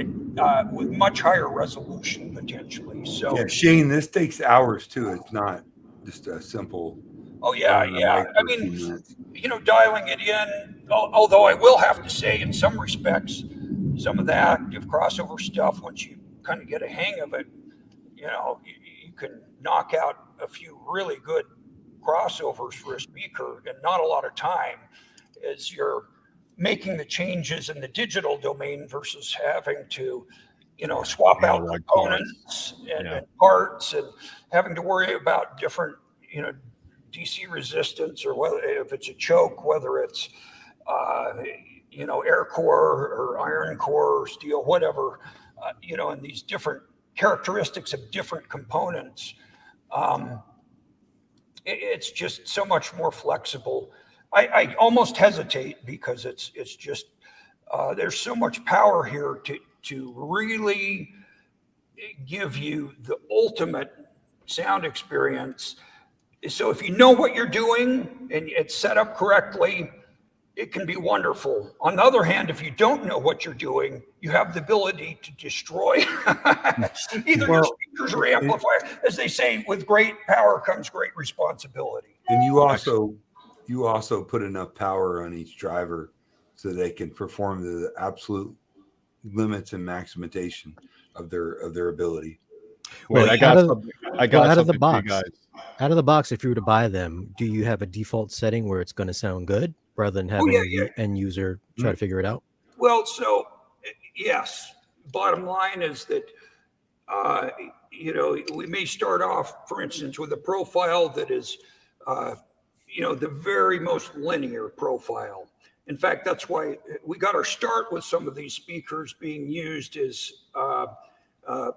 with much higher resolution potentially. So yeah, Shane, this takes hours too. It's not just a simple. Oh yeah, yeah. I mean, dialing it in. Although I will have to say, in some respects, some of the active crossover stuff, once you kind of get a hang of it, you can knock out a few really good crossovers for a speaker in not a lot of time, as you're making the changes in the digital domain versus having to, swap out components and parts, and having to worry about different, DC resistance, or whether if it's a choke, whether it's air core or iron core or steel, whatever, and these different characteristics of different components. It's just so much more flexible. I almost hesitate because it's just there's so much power here to really give you the ultimate sound experience. So if you know what you're doing and it's set up correctly, it can be wonderful. On the other hand, if you don't know what you're doing, you have the ability to destroy either your speakers or amplifiers. As they say, with great power comes great responsibility. And you also put enough power on each driver so they can perform the absolute limits and maximization of their ability. Wait, I got out of the box. Out of the box, if you were to buy them, do you have a default setting where it's going to sound good rather than having the end user try to figure it out? Well, so yes. Bottom line is that we may start off, for instance, with a profile that is the very most linear profile. In fact, that's why we got our start with some of these speakers being used as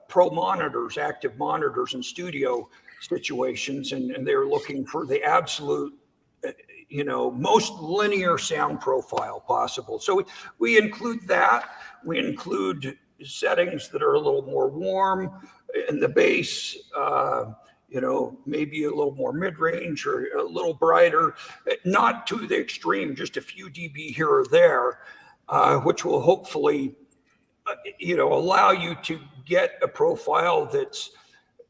pro monitors, active monitors in studio situations, and they're looking for the absolute, most linear sound profile possible. So we include that. We include settings that are a little more warm in the bass, maybe a little more mid-range or a little brighter, not to the extreme, just a few dB here or there, which will hopefully, allow you to get a profile that's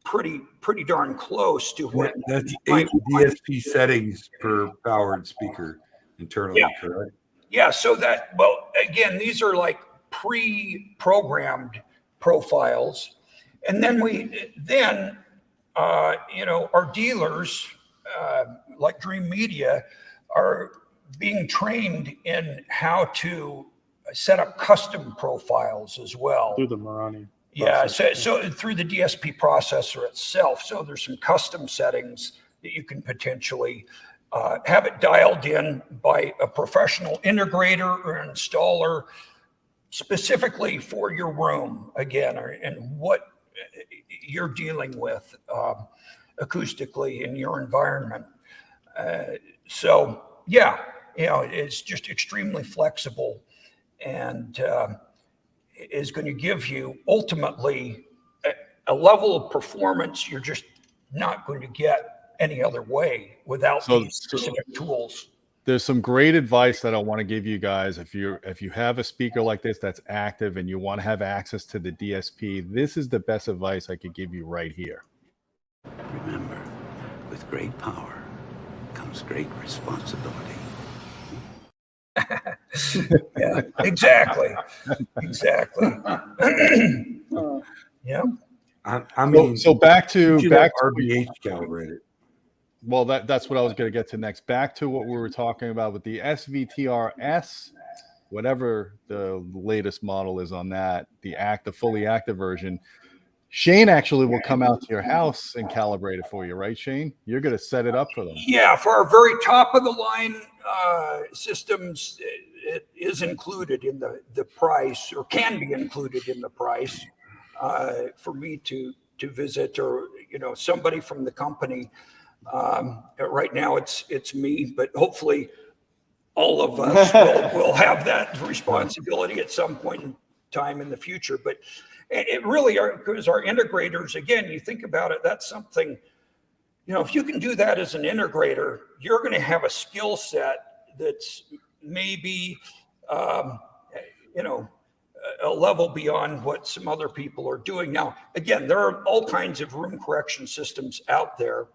pretty darn close to what that's 8 DSP settings per powered speaker internally, correct? Yeah. So again, these are like pre-programmed profiles, and then our dealers, like Dreamedia, are being trained in how to set up custom profiles as well. Through the Marani. Yeah, so through the DSP processor itself. So there's some custom settings that you can potentially have it dialed in by a professional integrator or installer specifically for your room, again, and what you're dealing with acoustically in your environment. It's just extremely flexible, and is going to give you ultimately a level of performance you're just not going to get any other way without these specific tools. There's some great advice that I want to give you guys. If you have a speaker like this that's active and you want to have access to the DSP, this is the best advice I could give you right here. Remember, with great power comes great responsibility. Yeah, exactly. Yeah. I mean, so back to RBH calibrated. Well, that's what I was going to get to next. Back to what we were talking about with the SVTRS, whatever the latest model is on that, the fully active version. Shane actually will come out to your house and calibrate it for you, right, Shane? You're going to set it up for them. Yeah, for our very top of the line systems, it is included in the price, or can be included in the price, for me to visit, or somebody from the company. Right now it's me, but hopefully all of us will have that responsibility at some point in time in the future. But it really because our integrators, again, you think about it, that's something, if you can do that as an integrator, you're going to have a skill set that's maybe, a level beyond what some other people are doing. Now, again, there are all kinds of room correction systems out there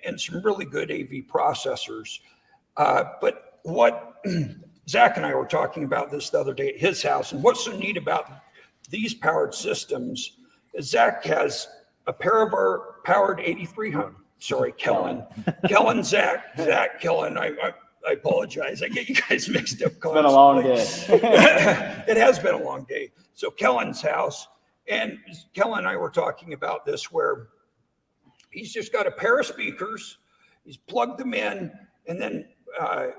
and some really good AV processors. But what Zack and I were talking about this the other day at his house, and what's so neat about these powered systems is Zack has a pair of our powered 8300. Sorry, Kellen, Zack, Kellen. I apologize. I get you guys mixed up. It's been a long day. It has been a long day. So Kellen's house, and Kellen and I were talking about this, where he's just got a pair of speakers. He's plugged them in, and then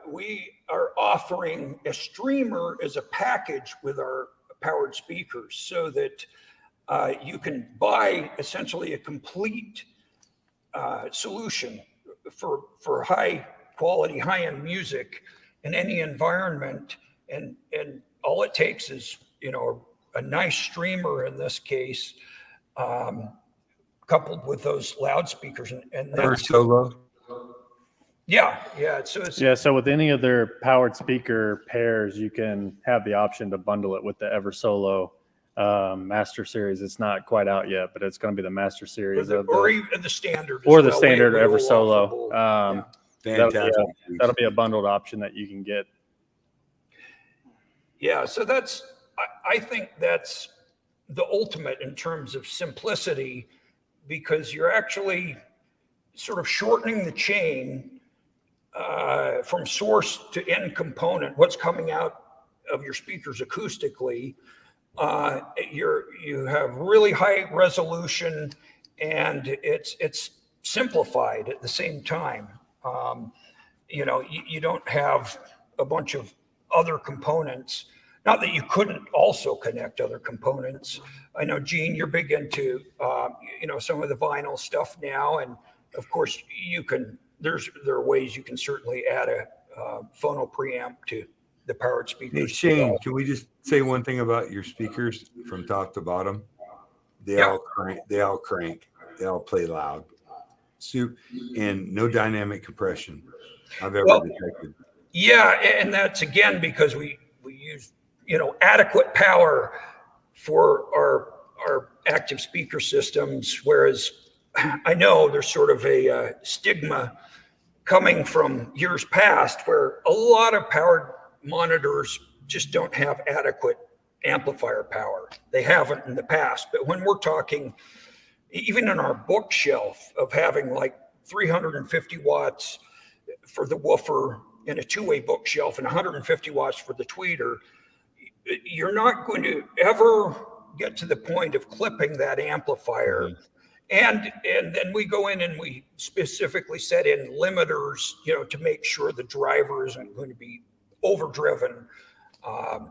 we are offering a streamer as a package with our powered speakers, so that you can buy essentially a complete solution for high quality, high-end music in any environment, and all it takes is a nice streamer in this case, coupled with those loudspeakers, and Ever Solo. So with any of their powered speaker pairs, you can have the option to bundle it with the Ever Solo Master Series. It's not quite out yet, but it's going to be the Master Series or even the standard, or the standard Ever Solo. Fantastic. That'll be a bundled option that you can get. Yeah, so I think that's the ultimate in terms of simplicity, because you're actually sort of shortening the chain from source to end component, what's coming out of your speakers acoustically. You have really high resolution, and it's simplified at the same time. You don't have a bunch of other components. Not that you couldn't also connect other components. I know, Gene, you're big into some of the vinyl stuff now, and of course there are ways you can certainly add a phono preamp to the powered speakers. Hey Shane, can we just say one thing about your speakers from top to bottom? They all crank. They all play loud. And no dynamic compression I've ever detected. Yeah, and that's again because we use adequate power for our active speaker systems, whereas I know there's sort of a stigma coming from years past where a lot of powered monitors just don't have adequate amplifier power. They haven't in the past, but when we're talking even in our bookshelf of having like 350 watts for the woofer in a two-way bookshelf and 150 watts for the tweeter, you're not going to ever get to the point of clipping that amplifier. And then we go in and we specifically set in limiters, to make sure the driver isn't going to be overdriven,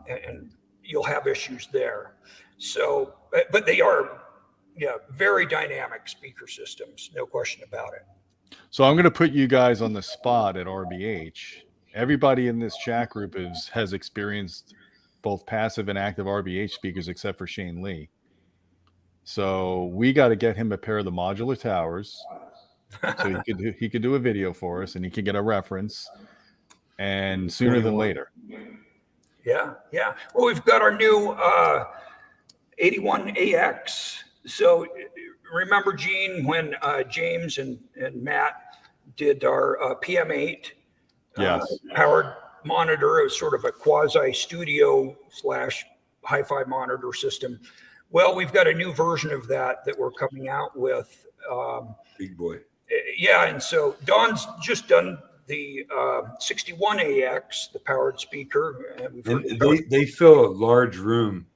and you'll have issues there. So, but they are, very dynamic speaker systems, no question about it. So I'm going to put you guys on the spot at RBH. Everybody in this chat group has experienced both passive and active RBH speakers, except for Shane Lee. So we got to get him a pair of the modular towers, so he could do a video for us, and he could get a reference, and sooner than later. Yeah. Well, we've got our new 81AX. So remember, Gene, when James and Matt did our PM8 powered monitor, it was sort of a quasi studio / hi-fi monitor system. Well, we've got a new version of that we're coming out with. Big boy. Yeah, and so Don's just done the 61AX, the powered speaker. And they fill a large room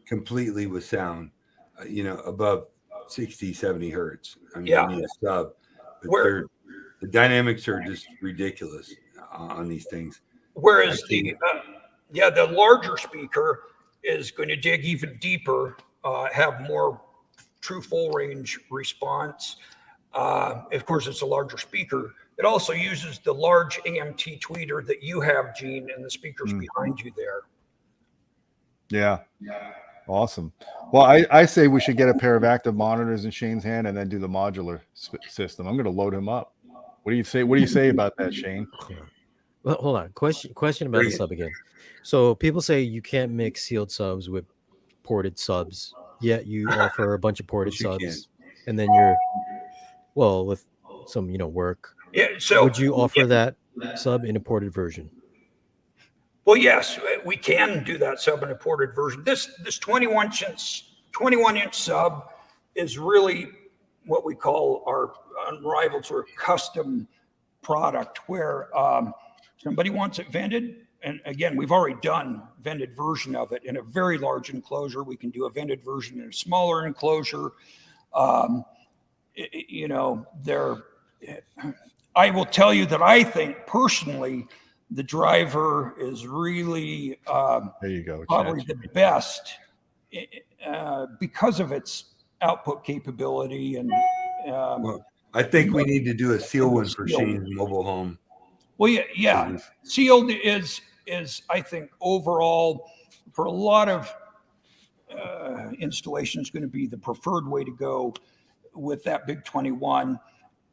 completely with sound, above 60, 70 hertz. I mean, you need a sub. But the dynamics are just ridiculous on these things. Whereas the larger speaker is going to dig even deeper, have more true full range response. Of course, it's a larger speaker. It also uses the large AMT tweeter that you have, Gene, and the speakers behind you there. Yeah. Awesome. Well, I say we should get a pair of active monitors in Shane's hand and then do the modular system. I'm going to load him up. What do you say? What do you say about that, Shane? Well, hold on. Question about the sub again. So people say you can't mix sealed subs with ported subs, yet you offer a bunch of ported subs, and then you're with some work. Yeah. So would you offer that sub in a ported version? Well, yes, we can do that sub in a ported version. This 21-inch sub is really what we call our unrivaled sort of custom product, where somebody wants it vented. And again, we've already done vented version of it in a very large enclosure. We can do a vented version in a smaller enclosure. I will tell you that I think personally, the driver is really there you go, probably the best because of its output capability. And I think we need to do a seal one for Shane's mobile home. Well, yeah. Sealed is I think overall for a lot of installations going to be the preferred way to go with that big 21.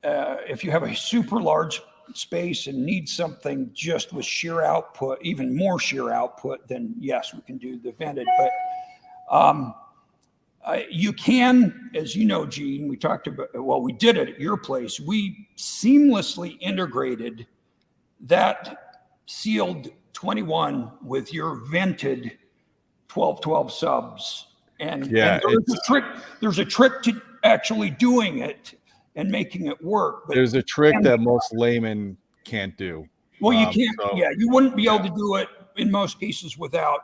If you have a super large space and need something just with sheer output, even more sheer output, then yes, we can do the vented. But you can, as you know, Gene, we talked about, we did it at your place. We seamlessly integrated that sealed 21 with your vented 1212 subs. And there's a trick to actually doing it and making it work. But there's a trick that most laymen can't do. Well, you can't. You wouldn't be able to do it in most cases without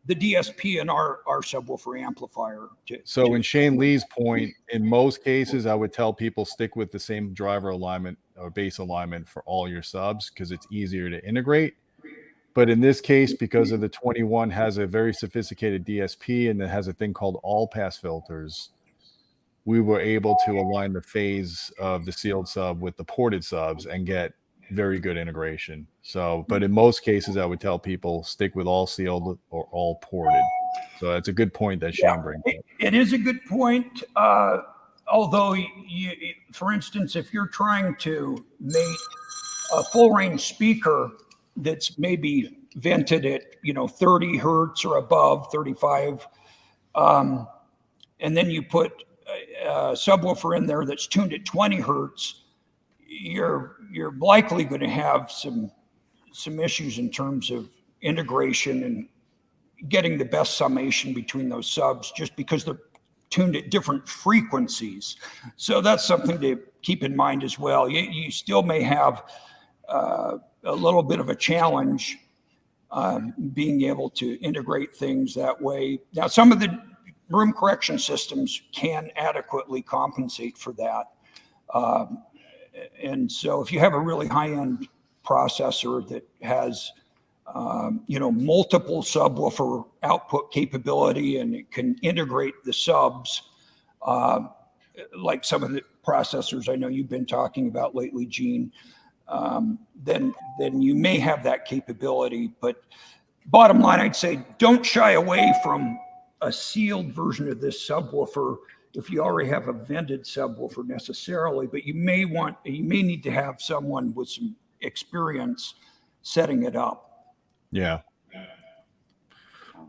the DSP and our subwoofer amplifier. So in Shane Lee's point, in most cases, I would tell people stick with the same driver alignment or base alignment for all your subs because it's easier to integrate. But in this case, because of the 21 has a very sophisticated DSP and it has a thing called all pass filters, we were able to align the phase of the sealed sub with the ported subs and get very good integration. So, but in most cases, I would tell people stick with all sealed or all ported. So that's a good point that Shane brings up. It is a good point. Although, for instance, if you're trying to make a full range speaker that's maybe vented at 30 hertz or above 35, and then you put a subwoofer in there that's tuned at 20 hertz, you're likely going to have some issues in terms of integration and getting the best summation between those subs, just because they're tuned at different frequencies. So that's something to keep in mind as well. You still may have a little bit of a challenge being able to integrate things that way. Now, some of the room correction systems can adequately compensate for that. And so if you have a really high-end processor that has, multiple subwoofer output capability and it can integrate the subs, like some of the processors I know you've been talking about lately, Gene, then you may have that capability. But bottom line, I'd say don't shy away from a sealed version of this subwoofer if you already have a vented subwoofer necessarily, but you may need to have someone with some experience setting it up. Yeah.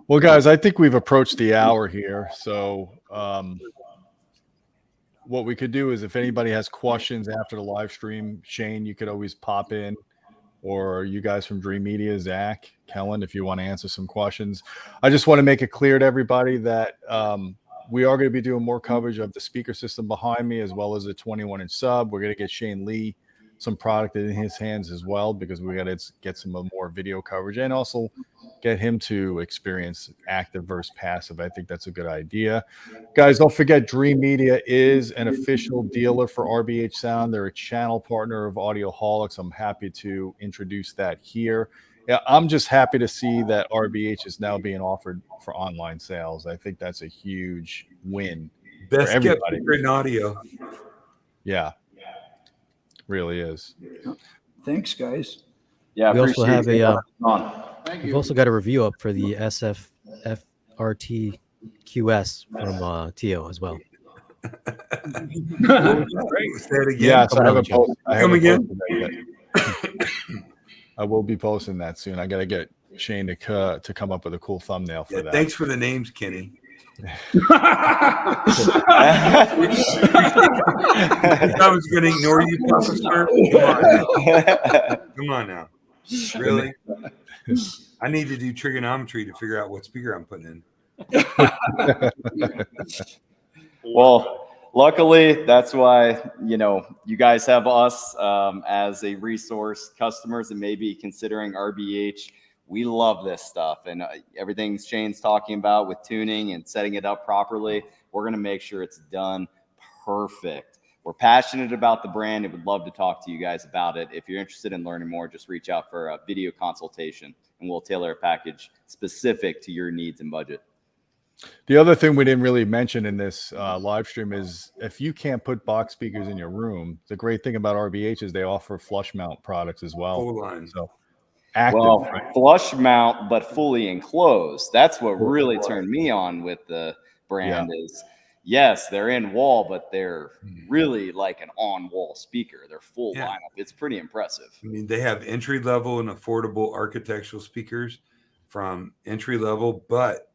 Well, guys, I think we've approached the hour here. So what we could do is if anybody has questions after the live stream, Shane, you could always pop in, or you guys from Dreamedia, Zack, Kellen, if you want to answer some questions. I just want to make it clear to everybody that we are going to be doing more coverage of the speaker system behind me, as well as a 21-inch sub. We're going to get Shane Lee some product in his hands as well, because we got to get some more video coverage and also get him to experience active versus passive. I think that's a good idea. Guys, don't forget Dreamedia is an official dealer for RBH Sound. They're a channel partner of Audioholics. I'm happy to introduce that here. Yeah, I'm just happy to see that RBH is now being offered for online sales. I think that's a huge win Best for everybody. kept secret in audio. Yeah. Really is. Thanks, guys. Yeah, We also have Thank we've you. also got a review up for the SFRT QS from Tio as well. Say it again. Yes, I haven't Come posted that yet. I will be posting that soon. I got to get Shane to come up with a cool thumbnail for Yeah, that. thanks for the names, Kenny. I was going to ignore you, Papa Sir. Come on now. Really? I need to do trigonometry to figure out what speaker I'm putting in. Well, luckily, that's why, you guys have us as a resource, customers that may be considering RBH. We love this stuff, and everything Shane's talking about with tuning and setting it up properly, we're going to make sure it's done perfect. We're passionate about the brand and would love to talk to you guys about it. If you're interested in learning more, just reach out for a video consultation, and we'll tailor a package specific to your needs and budget. The other thing we didn't really mention in this live stream is if you can't put box speakers in your room, the great thing about RBH is they offer flush mount products as well. Full line. So active, well, right? Flush mount, but fully enclosed. That's what really turned me on with the brand is, yes, they're in wall, but they're really like an on-wall speaker. They're full lineup. It's pretty impressive. I mean, they have entry-level and affordable architectural speakers from entry-level, but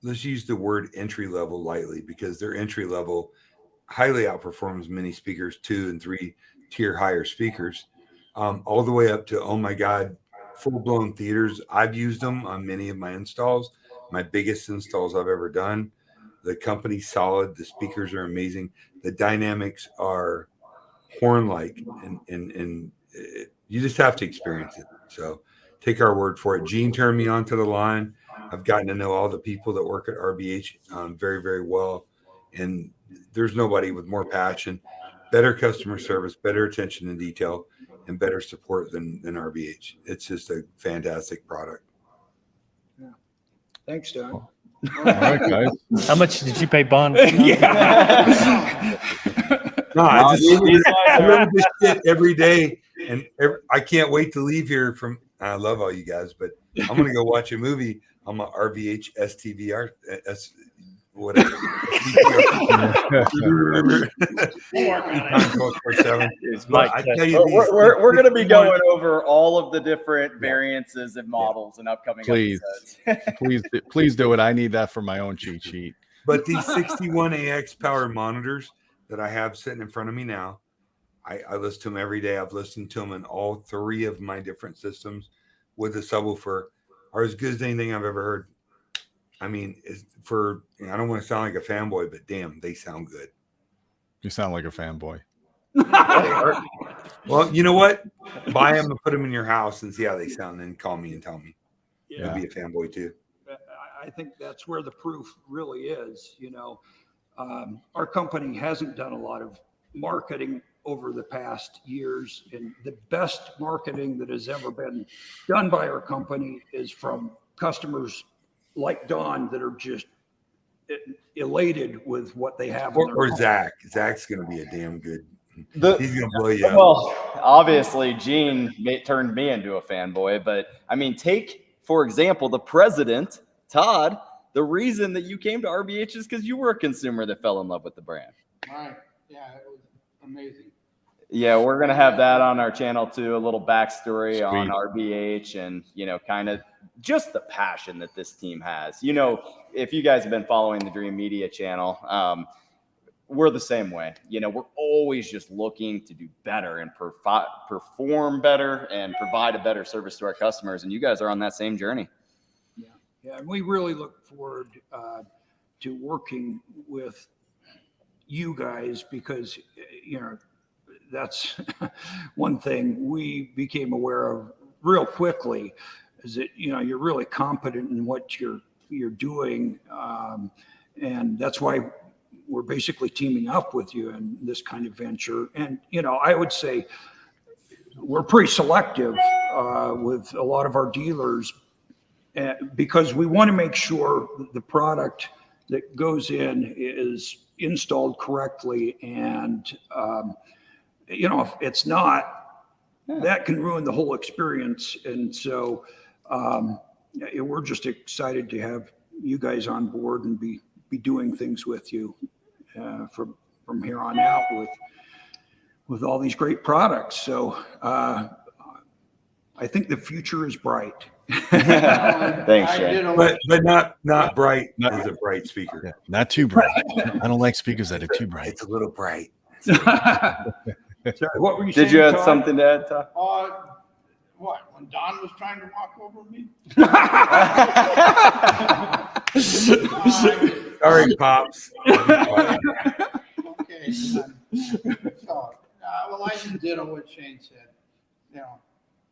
let's use the word entry level lightly because their entry level highly outperforms many speakers, 2 and 3 tier higher speakers, all the way up to, oh my God, full blown theaters. I've used them on many of my installs, my biggest installs I've ever done. The company's solid. The speakers are amazing. The dynamics are horn-like, and you just have to experience it. So take our word for it. Gene turned me onto the line. I've gotten to know all the people that work at RBH very, very well. And there's nobody with more passion, better customer service, better attention to detail, and better support than RBH. It's just a fantastic product. Yeah. Thanks, Don. All right, guys. How much did you pay Bond? No, I love this shit every day. And I can't wait to leave here from, I love all you guys, but I'm going to go watch a movie on my RBH STVR, whatever. We're going to be going over all of the different variances and models and upcoming episodes. please do it. I need that for my own cheat sheet. But these 61AX power monitors that I have sitting in front of me now, I listen to them every day. I've listened to them in all 3 of my different systems with the subwoofer, are as good as anything I've ever heard. I mean, I don't want to sound like a fanboy, but damn, they sound good. You sound like a fanboy. Well, you know what? Buy them and put them in your house and see how they sound, and call me and tell me. Yeah. You'll be a fanboy too. I think that's where the proof really is. Our company hasn't done a lot of marketing over the past years, and the best marketing that has ever been done by our company is from customers like Don that are just elated with what they have. Or Zack. Zack's going to be a damn good. He's going to blow you up. Well, obviously, Gene turned me into a fanboy, but I mean, take, for example, the president, Todd. The reason that you came to RBH is because you were a consumer that fell in love with the brand. Right. Yeah, it was amazing. Yeah, we're going to have that on our channel too, a little backstory on RBH and, kind of just the passion that this team has. If you guys have been following the Dreamedia channel, we're the same way. We're always just looking to do better and perform better and provide a better service to our customers. And you guys are on that same journey. Yeah, and we really look forward to working with you guys because, that's one thing we became aware of real quickly is that, you're really competent in what you're doing. And that's why we're basically teaming up with you in this kind of venture. And, I would say we're pretty selective with a lot of our dealers because we want to make sure that the product that goes in is installed correctly and you know, if it's not, that can ruin the whole experience. And so we're just excited to have you guys on board and be doing things with you from here on out with all these great products. So I think the future is bright. Thanks, Shane. But not bright as a bright speaker. Yeah, not too bright. I don't like speakers that are too bright. It's a little bright. Sorry, what were you saying? Did you have Todd? something to add, Todd? What? When Don was trying to walk over me? Sorry, Pops. Okay. So, well, I just did what Shane said. You know,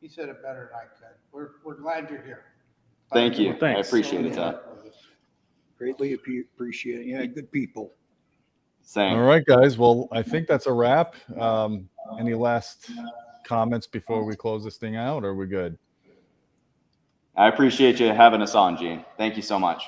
he said it better than I could. We're glad you're here. Thank you. Well, thanks. I appreciate it, Todd. Greatly appreciate it. Yeah, good people. Same. All right, guys. Well, I think that's a wrap. Any last comments before we close this thing out, or are we good? I appreciate you having us on, Gene. Thank you so much.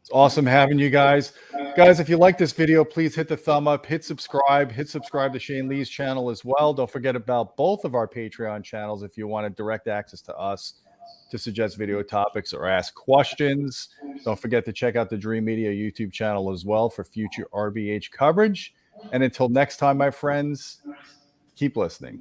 It's awesome having you guys. Guys, if you like this video, please hit the thumb up, hit subscribe to Shane Lee's channel as well. Don't forget about both of our Patreon channels if you want direct access to us to suggest video topics or ask questions. Don't forget to check out the Dreamedia YouTube channel as well for future RBH coverage. And until next time, my friends, keep listening.